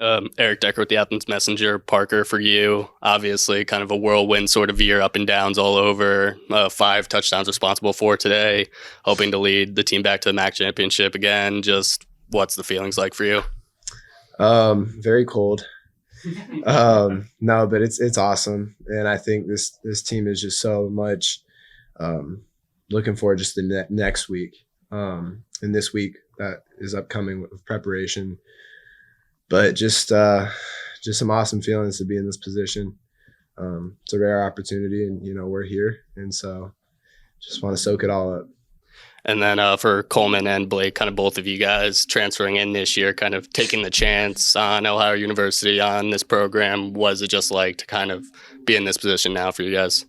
Eric Decker with the Athens Messenger. Parker, for you, obviously kind of a whirlwind sort of year, up and downs all over. 5 touchdowns responsible for today, hoping to lead the team back to the MAC championship again. Just what's the feelings like for you? Very cold. No, but it's awesome, and I think this team is just so much looking forward just the next week, and this week that is upcoming with preparation. But just some awesome feelings to be in this position. It's a rare opportunity, and we're here, and so just want to soak it all up. And then for Coleman and Blake, kind of both of you guys transferring in this year, kind of taking the chance on Ohio University on this program. What is it just like to kind of be in this position now for you guys?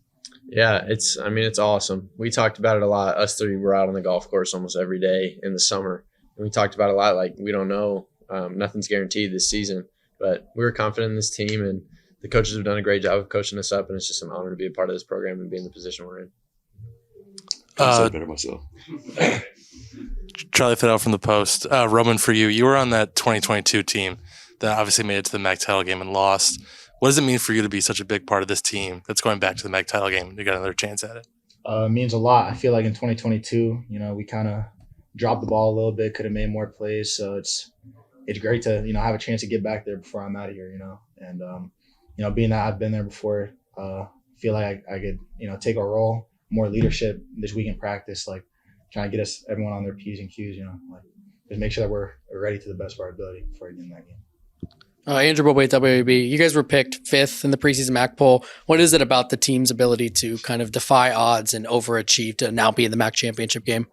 Yeah, it's awesome. We talked about it a lot. Us three were out on the golf course almost every day in the summer. And we talked about it a lot, like we don't know. Nothing's guaranteed this season. But we were confident in this team, and the coaches have done a great job of coaching us up, and it's just an honor to be a part of this program and be in the position we're in. I said better myself. Charlie Fidel from the Post. Roman, for you, you were on that 2022 team that obviously made it to the MAC title game and lost. What does it mean for you to be such a big part of this team that's going back to the MAC title game and you got another chance at it? It means a lot. I feel like in 2022, we kind of dropped the ball a little bit, could have made more plays. So it's great to, have a chance to get back there before I'm out of here, And, being that I've been there before, feel like I could, take a role, more leadership this week in practice, like trying to get everyone on their P's and Q's, just make sure that we're ready to the best of our ability before we get in that game. Andrew Boboy, WAB. You guys were picked 5th in the preseason MAC poll. What is it about the team's ability to kind of defy odds and overachieve to now be in the MAC championship game?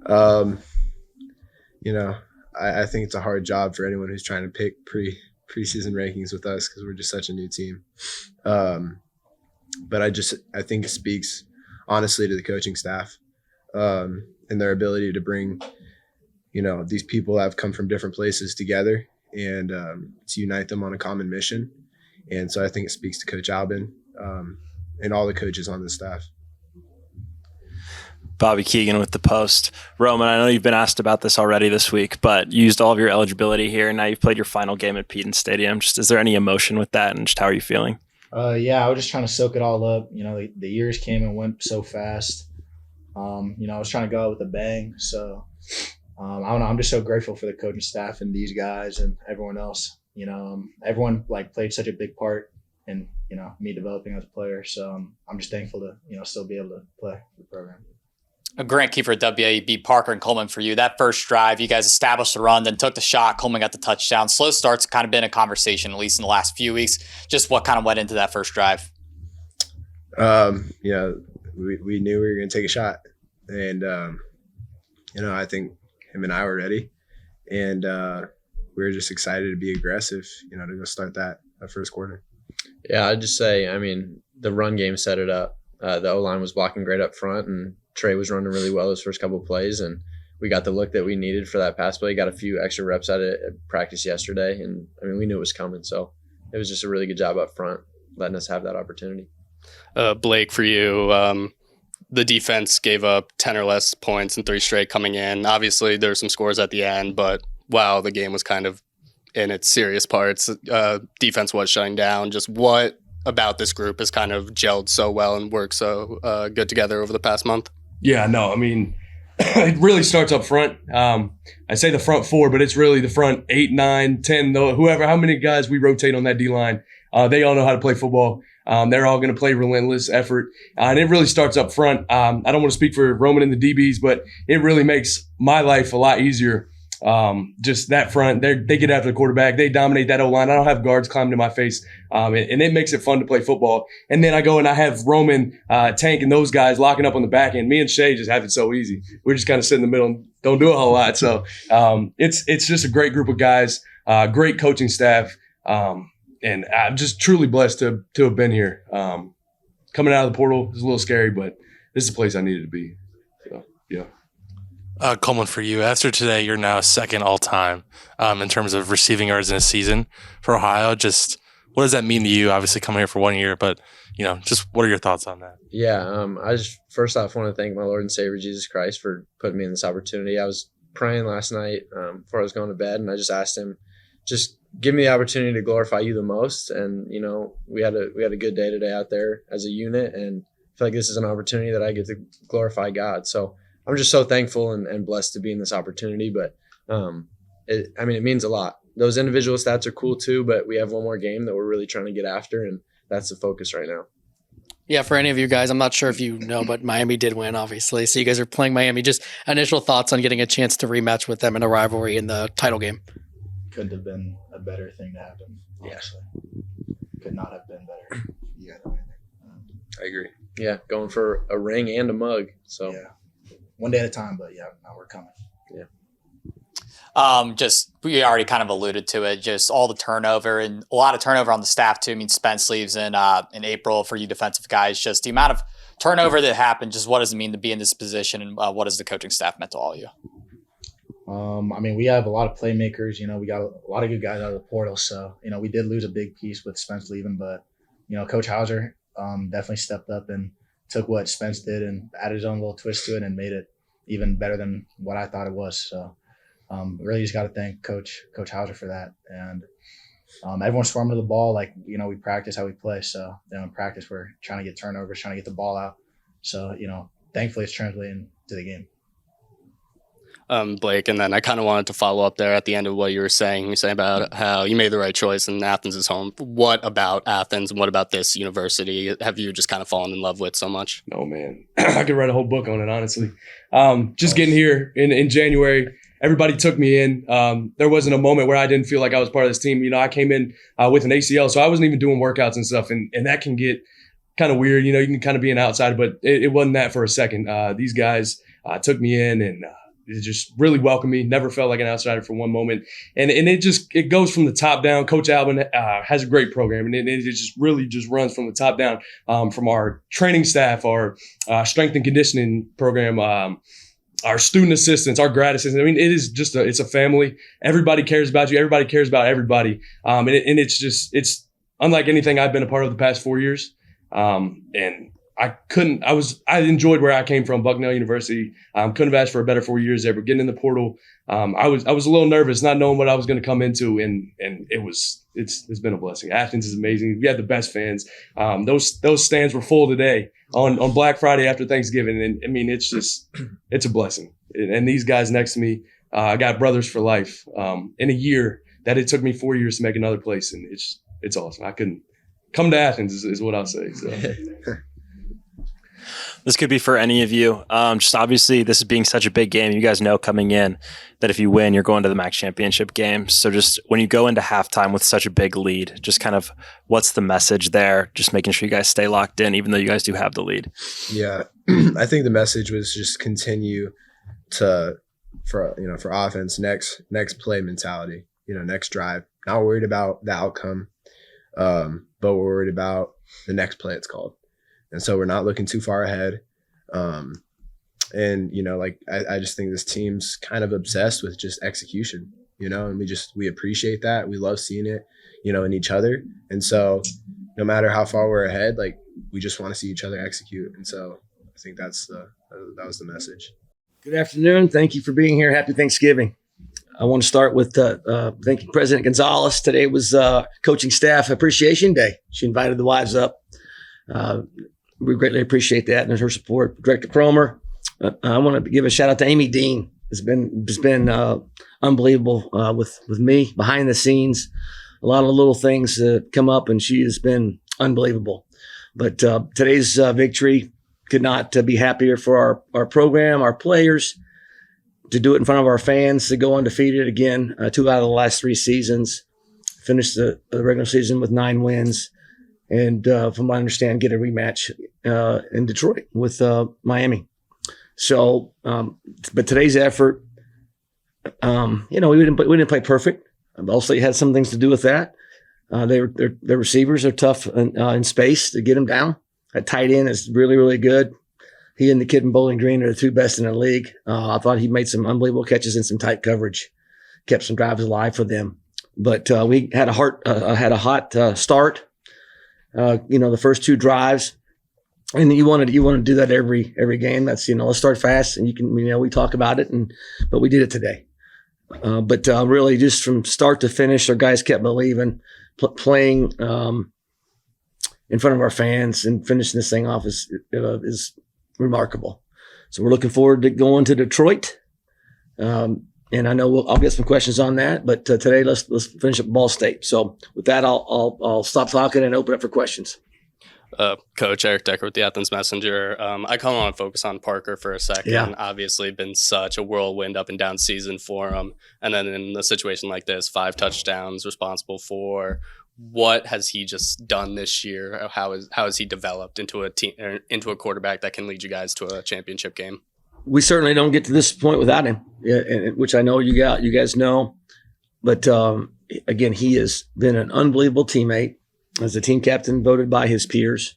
I think it's a hard job for anyone who's trying to pick preseason rankings with us because we're just such a new team. But I think it speaks honestly to the coaching staff and their ability to bring, these people that have come from different places together and to unite them on a common mission. And so I think it speaks to Coach Albin and all the coaches on the staff. Bobby Keegan with the Post. Roman, I know you've been asked about this already this week, but you used all of your eligibility here, and now you've played your final game at Peden Stadium. Just, is there any emotion with that, and just how are you feeling? Yeah, I was just trying to soak it all up. The years came and went so fast. I was trying to go out with a bang. So, I don't know. I'm just so grateful for the coaching staff and these guys and everyone else. Everyone played such a big part in, me developing as a player. So I'm just thankful to, still be able to play for the program. Grant Kiefer at WAB, Parker and Coleman for you. That first drive, you guys established the run, then took the shot. Coleman got the touchdown. Slow starts kind of been a conversation, at least in the last few weeks. Just what kind of went into that first drive? We knew we were going to take a shot. And, I think him and I were ready. And we were just excited to be aggressive, to go start that first quarter. Yeah, I'd just say, the run game set it up. The O-line was blocking great up front, and Trey was running really well those first couple of plays, and we got the look that we needed for that pass play. Got a few extra reps at it at practice yesterday, and we knew it was coming. So it was just a really good job up front, letting us have that opportunity. Blake, for you, the defense gave up 10 or less points in 3 straight coming in. Obviously, there were some scores at the end, but wow, the game was kind of in its serious parts. Defense was shutting down. Just what about this group has kind of gelled so well and worked so good together over the past month? Yeah, no, it really starts up front. I say the front 4, but it's really the front 8, 9, 10, whoever, how many guys we rotate on that D-line. They all know how to play football. They're all going to play relentless effort. And it really starts up front. I don't want to speak for Roman and the DBs, but it really makes my life a lot easier. Just that front, they get after the quarterback. They dominate that O-line. I don't have guards climbing to my face. And it makes it fun to play football. And then I go and I have Roman, Tank, and those guys locking up on the back end. Me and Shay just have it so easy. We're just kind of sit in the middle and don't do a whole lot. So it's just a great group of guys, great coaching staff. And I'm just truly blessed to have been here. Coming out of the portal is a little scary, but this is a place I needed to be. So, yeah. Coleman, for you, after today, you're now second all-time in terms of receiving yards in a season for Ohio. Just what does that mean to you? Obviously, coming here for 1 year, but just what are your thoughts on that? Yeah, I just first off want to thank my Lord and Savior Jesus Christ for putting me in this opportunity. I was praying last night before I was going to bed, and I just asked him, just give me the opportunity to glorify you the most. And, we had a good day today out there as a unit, and I feel like this is an opportunity that I get to glorify God. So I'm just so thankful and blessed to be in this opportunity. But it means a lot. Those individual stats are cool too, but we have one more game that we're really trying to get after, and that's the focus right now. Yeah, for any of you guys, I'm not sure if you know, but Miami did win, obviously. So you guys are playing Miami. Just initial thoughts on getting a chance to rematch with them in a rivalry in the title game. Couldn't have been a better thing to happen, honestly. Could not have been better. You got to win. I agree. Yeah, going for a ring and a mug. So yeah, one day at a time, but yeah, now we're coming. Yeah. Just we already kind of alluded to it, just all the turnover and a lot of turnover on the staff too. I mean, Spence leaves in April for you defensive guys. Just the amount of turnover that happened, just what does it mean to be in this position, and what has the coaching staff meant to all of you? We have a lot of playmakers. We got a lot of good guys out of the portal. So, we did lose a big piece with Spence leaving, but, Coach Hauser definitely stepped up and took what Spence did and added his own little twist to it and made it even better than what I thought it was. So, really just got to thank Coach Hauser for that. And everyone's swarming to the ball. Like, we practice how we play. So, in practice, we're trying to get turnovers, trying to get the ball out. So, thankfully it's translating to the game. Blake, and then I kind of wanted to follow up there at the end of what you were saying. You saying about how you made the right choice and Athens is home. What about Athens and what about this university have you just kind of fallen in love with so much? Oh, man. I could write a whole book on it, honestly. Just getting here in January, everybody took me in. There wasn't a moment where I didn't feel like I was part of this team. I came in with an ACL, so I wasn't even doing workouts and stuff, and that can get kind of weird. You can kind of be an outsider, but it wasn't that for a second. These guys took me in and it just really welcomed me. Never felt like an outsider for one moment. And it goes from the top down. Coach Alvin has a great program, and it just really just runs from the top down, from our training staff, our strength and conditioning program, our student assistants, our grad assistants. It is just it's a family. Everybody cares about you. Everybody cares about everybody. It's unlike anything I've been a part of the past 4 years. And I enjoyed where I came from, Bucknell University. Couldn't have asked for a better 4 years there, but getting in the portal, I was a little nervous, not knowing what I was going to come into, and it's been a blessing. Athens is amazing. We had the best fans. Those stands were full today on Black Friday after Thanksgiving, and it's a blessing. And these guys next to me, I got brothers for life. In a year that it took me 4 years to make another place, and it's awesome. I couldn't come to Athens is what I'll say. So. This could be for any of you. Just obviously, this is being such a big game. You guys know coming in that if you win, you're going to the MAC championship game. So just when you go into halftime with such a big lead, just kind of what's the message there? Just making sure you guys stay locked in, even though you guys do have the lead. Yeah, I think the message was just continue for offense, next play mentality. Next drive. Not worried about the outcome, but we're worried about the next play. It's called. And so we're not looking too far ahead. I just think this team's kind of obsessed with just execution, and we appreciate that. We love seeing it, in each other. And so no matter how far we're ahead, we just want to see each other execute. And so I think that was the message. Good afternoon. Thank you for being here. Happy Thanksgiving. I want to start with thanking President Gonzalez. Today was Coaching Staff Appreciation Day. She invited the wives up. We greatly appreciate that and her support. Director Cromer, I want to give a shout out to Amy Dean. It's been unbelievable with me behind the scenes. A lot of little things come up, and she has been unbelievable. But today's victory could not be happier for our program, our players, to do it in front of our fans, to go undefeated again, 2 out of the last 3 seasons, finish the regular season with 9 wins. And from what I understand, get a rematch in Detroit with Miami. So, but today's effort, we didn't play perfect. Also, had some things to do with that. Their receivers are tough in space to get them down. That tight end is really, really good. He and the kid in Bowling Green are the 2 best in the league. I thought he made some unbelievable catches in some tight coverage, kept some drives alive for them. But we had a hot start. The first 2 drives, and you want to do that every game. That's let's start fast, and we talk about it, but we did it today. But really, just from start to finish, our guys kept believing, playing in front of our fans and finishing this thing off is remarkable. So we're looking forward to going to Detroit. And I know I'll get some questions on that, but today let's finish up Ball State. So with that, I'll stop talking and open up for questions. Coach Eric Decker with the Athens Messenger. I kind of want to focus on Parker for a second. Yeah. Obviously, been such a whirlwind up and down season for him, and then in a situation like this, 5 touchdowns, responsible for. What has he just done this year? How has he developed into a team, into a quarterback that can lead you guys to a championship game? We certainly don't get to this point without him, which I know you guys know. But again, he has been an unbelievable teammate as a team captain, voted by his peers.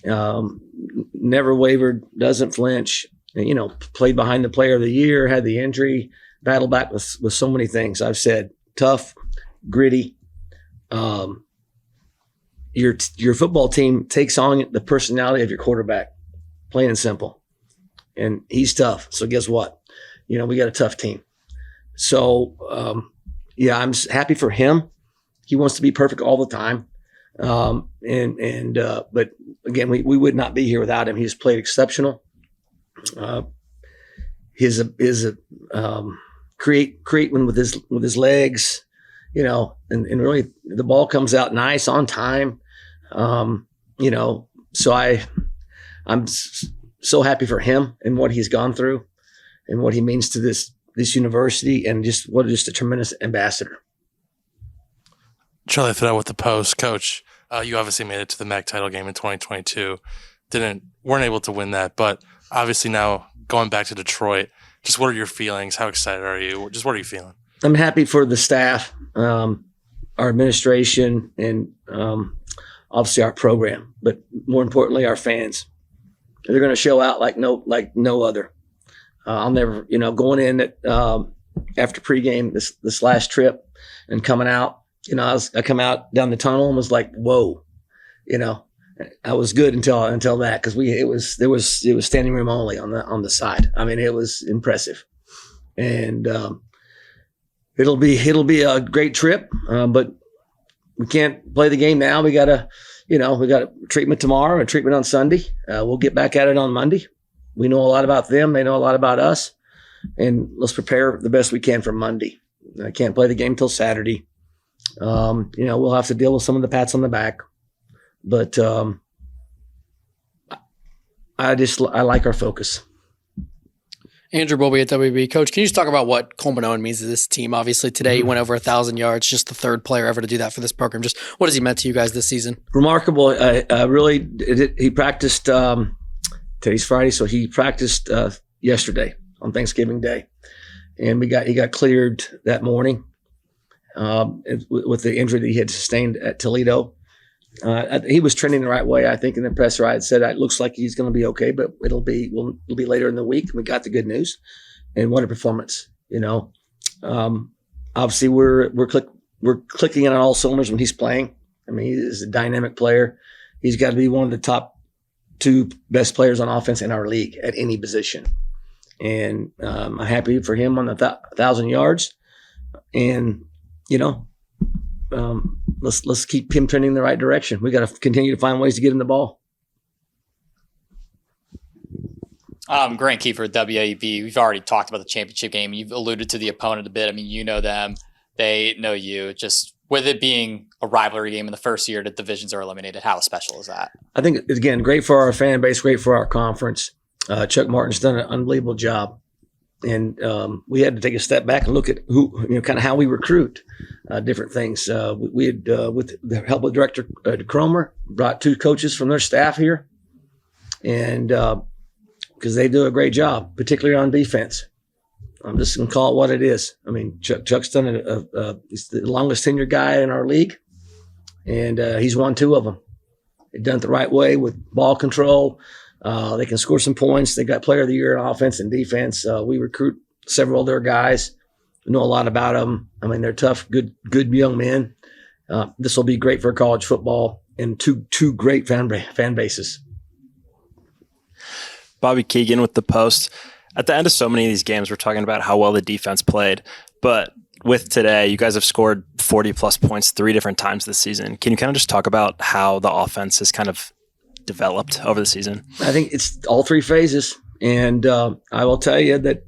Never wavered, doesn't flinch. And, played behind the Player of the Year, had the injury, battled back with so many things. I've said tough, gritty. Your football team takes on the personality of your quarterback, plain and simple. And he's tough. So guess what? We got a tough team. So, I'm happy for him. He wants to be perfect all the time. But again, we would not be here without him. He's played exceptional. Create one with his legs, and really the ball comes out nice on time. So I'm so happy for him and what he's gone through and what he means to this university, and just a tremendous ambassador. Charlie Thiel with the Post. Coach, you obviously made it to the MAC title game in 2022. Weren't able to win that, but obviously now going back to Detroit, just what are your feelings? How excited are you? Just what are you feeling? I'm happy for the staff, our administration, and obviously our program, but more importantly, our fans. They're going to show out like no other. I'll never, going in after pregame this last trip and coming out, I come out down the tunnel and was like, whoa, I was good until that, because it was standing room only on the side. I mean, it was impressive, and it'll be a great trip, but we can't play the game now. We got a treatment tomorrow, a treatment on Sunday. We'll get back at it on Monday. We know a lot about them. They know a lot about us, and let's prepare the best we can for Monday. I can't play the game till Saturday. We'll have to deal with some of the pats on the back, but I like our focus. Andrew Bobby at WB. Coach, can you just talk about what Coleman Owen means to this team? Obviously, today he went over 1,000 yards, just the third player ever to do that for this program. Just what has he meant to you guys this season? Remarkable. He practiced, today's Friday, so he practiced yesterday on Thanksgiving Day. And he got cleared that morning with the injury that he had sustained at Toledo. He was trending the right way. I think in the presser I had said it looks like he's going to be okay, but it'll be later in the week. We got the good news, and what a performance! Obviously we're clicking on all cylinders when he's playing. I mean, he's a dynamic player. He's got to be one of the top 2 best players on offense in our league at any position, and I'm happy for him on the 1,000 yards, and let's keep him trending in the right direction. We got to continue to find ways to get him the ball. Grant Kiefer at WAEB. We've already talked about the championship game. You've alluded to the opponent a bit. I mean, you know them. They know you. Just with it being a rivalry game in the first year that divisions are eliminated, how special is that? I think, again, great for our fan base, great for our conference. Chuck Martin's done an unbelievable job. And we had to take a step back and look at kind of how we recruit different things. We had, with the help of Director Cromer, brought 2 coaches from their staff here, and because they do a great job, particularly on defense. I'm just going to call it what it is. I mean, Chuck's done he's the longest tenured guy in our league, and he's won 2 of them. They've done it the right way with ball control. They can score some points. They got Player of the Year in offense and defense. We recruit several of their guys. We know a lot about them. I mean, they're tough, good young men. This will be great for college football and two great fan bases. Bobby Keegan with the Post. At the end of so many of these games, we're talking about how well the defense played. But with today, you guys have scored 40 plus points 3 different times this season. Can you kind of just talk about how the offense has kind of developed over the season? I think it's all 3 phases. And I will tell you that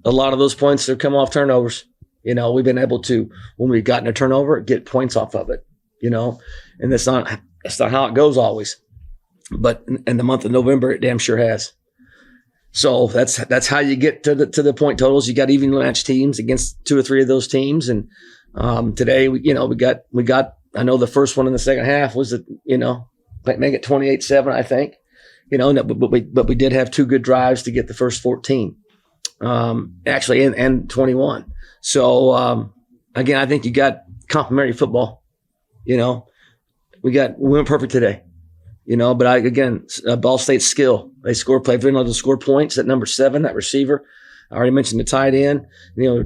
a lot of those points have come off turnovers. You know, we've been able to, when we've gotten a turnover, get points off of it, you know, and that's not how it goes always. But in the month of November, it damn sure has. So that's how you get to the point totals. You got even match teams against 2 or 3 of those teams. And today, we got, I know the first one in the second half was, make it 28-7, I think, but we did have 2 good drives to get the first 14, actually, and 21. So, again, I think you got complimentary football. We went perfect today, but Ball State's skill. They they've been able to score points at number 7, that receiver. I already mentioned the tight end,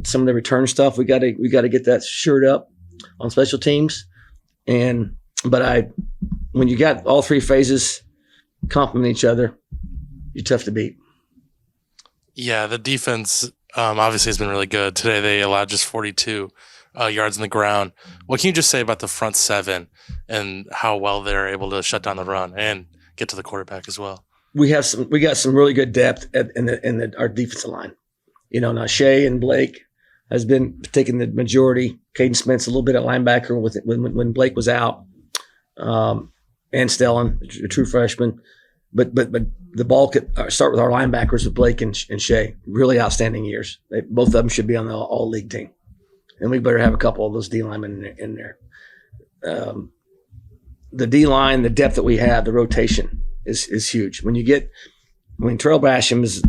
some of the return stuff. We got to get that shored up on special teams. But when you got all 3 phases complement each other, you're tough to beat. Yeah, the defense obviously has been really good. Today they allowed just 42 yards on the ground. What can you just say about the front 7 and how well they're able to shut down the run and get to the quarterback as well? We got some really good depth in our defensive line. Now Shea and Blake has been taking the majority. Caden Smith's a little bit at linebacker when Blake was out, and Stellan, a true freshman. But the ball could start with our linebackers with Blake and Shea. Really outstanding years. Both of them should be on the all-league team. And we better have a couple of those D linemen in there. The D line, the depth that we have, the rotation is huge. When Terrell Basham is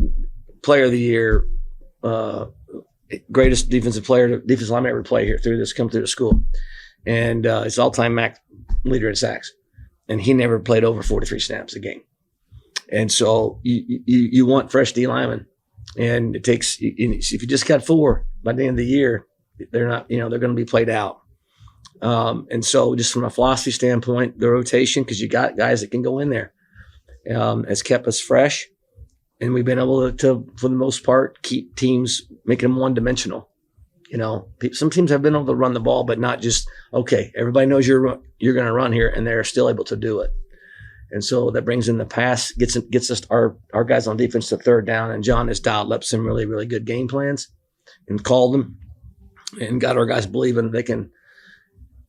Player of the Year, greatest defensive lineman ever play here come through the school, and he's all-time MAC leader in sacks, and he never played over 43 snaps a game. And so you want fresh D linemen, and it takes. If you just got 4 by the end of the year, they're not. They're going to be played out. And so, just from a philosophy standpoint, the rotation, because you got guys that can go in there, has kept us fresh, and we've been able to, for the most part, keep teams, making them one-dimensional. Some teams have been able to run the ball, but not just okay. Everybody knows you're going to run here, and they're still able to do it. And so that brings in the pass, gets us our guys on defense to 3rd down, and John has dialed up some really, really good game plans and called them and got our guys believing they can,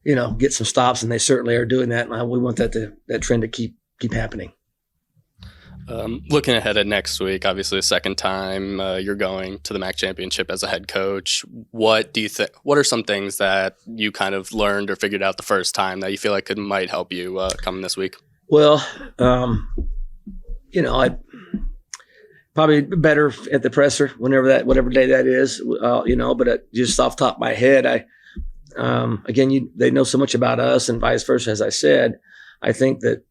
get some stops, and they certainly are doing that. And we want that trend to keep happening. Looking ahead at next week, obviously the second time you're going to the MAC championship as a head coach. What do you think? What are some things that you kind of learned or figured out the first time that you feel like might help you coming this week? Well, I probably better at the presser whatever day that is, but just off the top of my head, they know so much about us and vice versa. As I said, I think that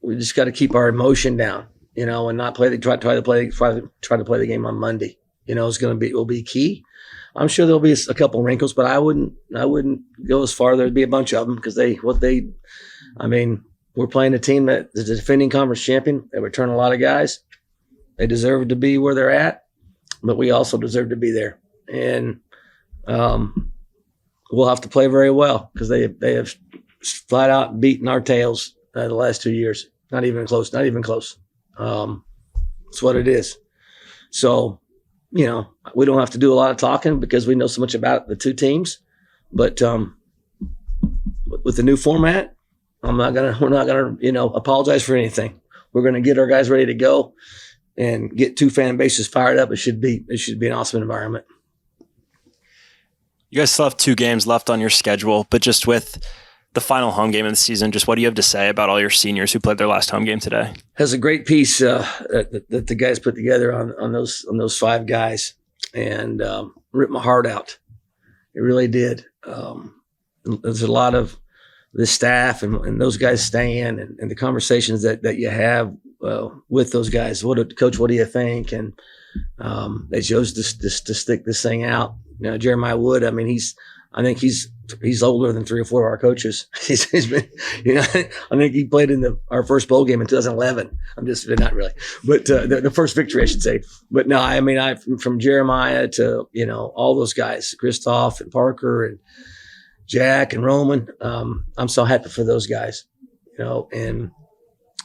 we just got to keep our emotion down, and not try to play the game on Monday. Will be key. I'm sure there'll be a couple wrinkles, but I wouldn't go as far. There'd be a bunch of them because we're playing a team that is a defending conference champion. They return a lot of guys. They deserve to be where they're at, but we also deserve to be there. And we'll have to play very well because they have flat out beaten our tails the last 2 years. Not even close. It's what it is. So, we don't have to do a lot of talking because we know so much about the 2 teams. But with the new format, we're not gonna, apologize for anything. We're gonna get our guys ready to go and get 2 fan bases fired up. It should be an awesome environment. You guys still have 2 games left on your schedule, but just with the final home game of the season, just what do you have to say about all your seniors who played their last home game today? Has a great piece that the guys put together on those 5 guys, and ripped my heart out. It really did. There's a lot of the staff and those guys staying and the conversations that you have with those guys. Coach, what do you think? And they chose to stick this thing out. Jeremiah Wood, I think he's older than 3 or 4 of our coaches. He's been, I think he played in our first bowl game in 2011. Not really, but the first victory, I should say. But no, I mean, from Jeremiah to, all those guys, Christoph and Parker and Jack and Roman. I'm so happy for those guys, and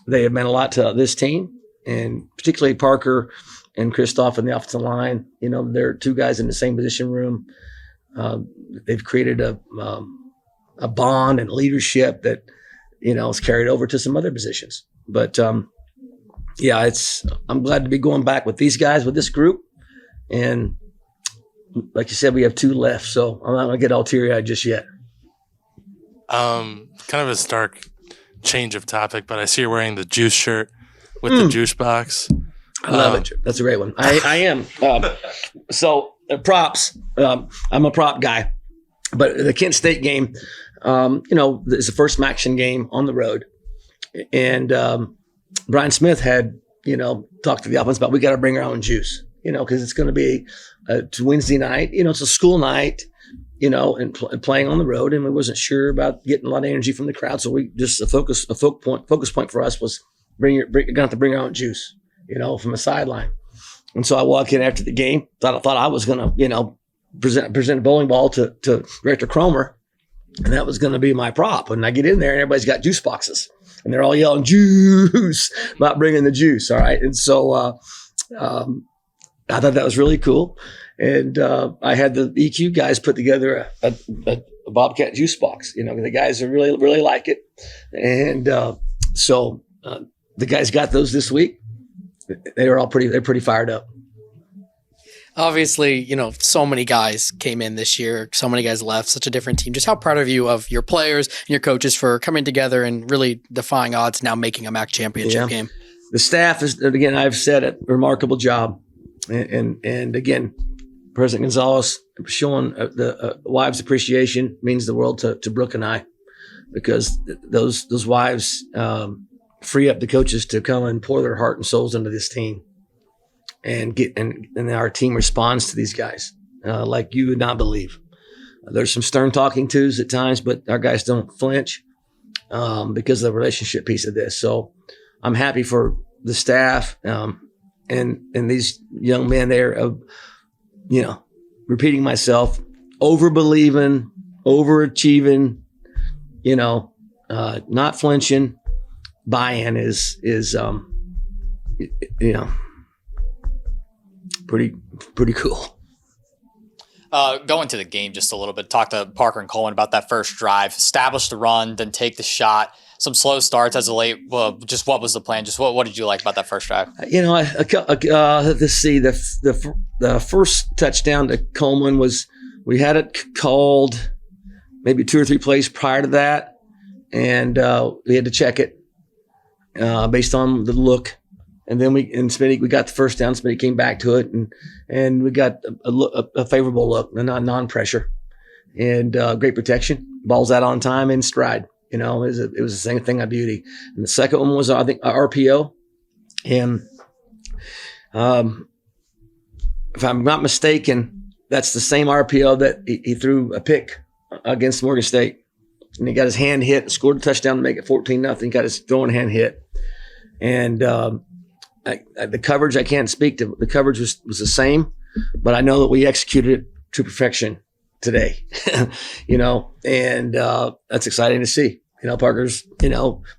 they have meant a lot to this team, and particularly Parker and Christoph in the offensive line. They're 2 guys in the same position room. They've created a bond and leadership that, is carried over to some other positions. But I'm glad to be going back with these guys, with this group. And like you said, we have 2 left, so I'm not going to get all teary-eyed just yet. Kind of a stark change of topic, but I see you're wearing the juice shirt with the juice box. I love it. That's a great one. I am. Props. I'm a prop guy, but the Kent State game, is the first action game on the road, and Brian Smith had talked to the offense about we got to bring our own juice, because it's going to be it's Wednesday night. It's a school night, and playing on the road, and we wasn't sure about getting a lot of energy from the crowd, so we just a focus point for us was you're going to have to bring our own juice, from a sideline. And so I walk in after the game. Thought I was going to, present a bowling ball to Director Cromer, and that was going to be my prop. And I get in there, and everybody's got juice boxes, and they're all yelling "juice" about bringing the juice. All right, and so I thought that was really cool. And I had the EQ guys put together a Bobcat juice box. The guys are really like it, and so the guys got those this week. They're pretty fired up. Obviously, so many guys came in this year, so many guys left, such a different team. Just how proud are you of your players and your coaches for coming together and really defying odds, now making a MAC championship game? The staff is, again, I've said it, remarkable job. And again, President Gonzalez showing the wives' appreciation means the world to Brooke and I, because those wives free up the coaches to come and pour their heart and souls into this team, and our team responds to these guys like you would not believe. There's some stern talking tos at times, but our guys don't flinch because of the relationship piece of this. So I'm happy for the staff and these young men there. Repeating myself, over believing, overachieving, not flinching. Buy-in is pretty cool. Going to the game just a little bit, talk to Parker and Coleman about that first drive, establish the run, then take the shot, some slow starts as a late, just what was the plan? Just what did you like about that first drive? Let's see, the first touchdown to Coleman was, we had it called maybe 2 or 3 plays prior to that, and we had to check it based on the look. And then we got the first down. Smitty came back to it, and we got a favorable look, non-pressure, and great protection. Ball's out on time in stride. It was the same thing of beauty. And the second one was, I think, a RPO. And if I'm not mistaken, that's the same RPO that he threw a pick against Morgan State, and he got his hand hit and scored a touchdown to make it 14-0. Got his throwing hand hit, and the coverage, I can't speak to. The coverage was the same, but I know that we executed it to perfection today, and that's exciting to see. Parker's,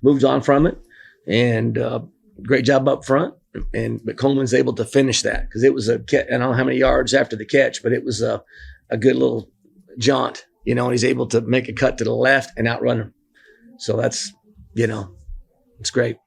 moved on from it, and great job up front. But Coleman's able to finish that, because it was I don't know how many yards after the catch, but it was a good little jaunt, and he's able to make a cut to the left and outrun him. So that's, it's great.